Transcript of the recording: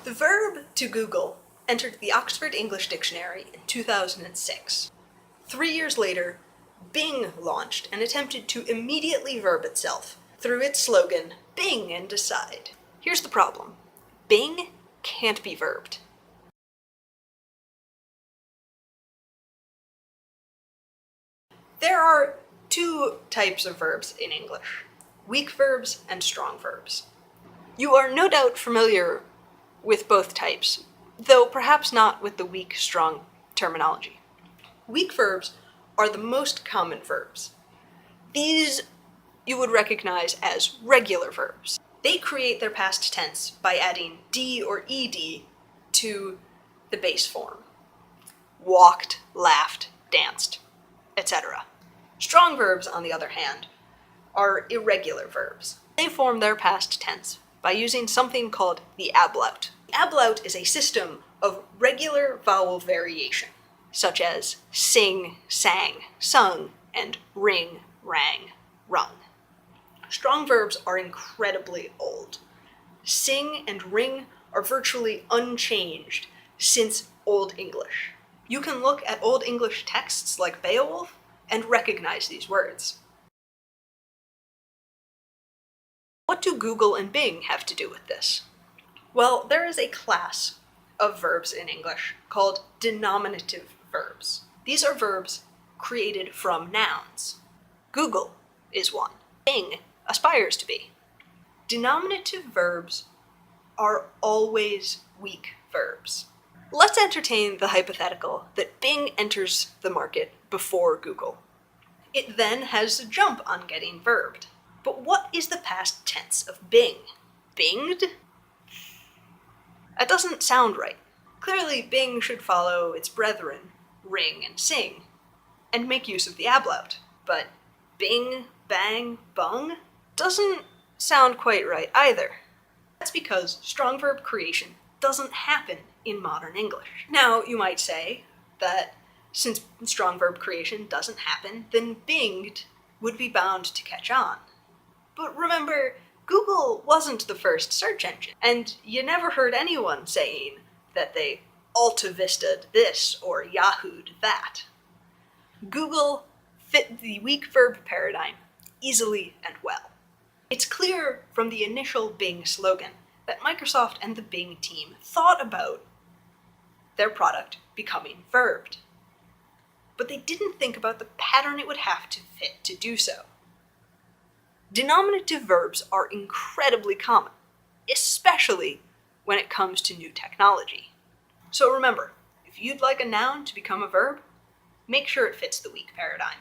The verb to Google entered the Oxford English Dictionary in 2006. 3 years later, Bing launched and attempted to immediately verb itself through its slogan, Bing and Decide. Here's the problem. Bing can't be verbed. There are two types of verbs in English, weak verbs and strong verbs. You are no doubt familiar with both types, though perhaps not with the weak, strong terminology. Weak verbs are the most common verbs. These you would recognize as regular verbs. They create their past tense by adding d or ed to the base form. Walked, laughed, danced, etc. Strong verbs, on the other hand, are irregular verbs. They form their past tense by using something called the ablaut. The ablaut is a system of regular vowel variation, such as sing, sang, sung, and ring, rang, rung. Strong verbs are incredibly old. Sing and ring are virtually unchanged since Old English. You can look at Old English texts like Beowulf and recognize these words. What do Google and Bing have to do with this? Well, there is a class of verbs in English called denominative verbs. These are verbs created from nouns. Google is one. Bing aspires to be. Denominative verbs are always weak verbs. Let's entertain the hypothetical that Bing enters the market before Google. It then has a jump on getting verbed. But what is the past tense of Bing? Binged? That doesn't sound right. Clearly, Bing should follow its brethren, ring and sing, and make use of the ablaut. But bing, bang, bung doesn't sound quite right either. That's because strong verb creation doesn't happen in modern English. Now, you might say that since strong verb creation doesn't happen, then binged would be bound to catch on. But remember, Google wasn't the first search engine, and you never heard anyone saying that they Alta Vista'd this or Yahoo'd that. Google fit the weak verb paradigm easily and well. It's clear from the initial Bing slogan that Microsoft and the Bing team thought about their product becoming verbed. But they didn't think about the pattern it would have to fit to do so. Denominative verbs are incredibly common, especially when it comes to new technology. So remember, if you'd like a noun to become a verb, make sure it fits the weak paradigm.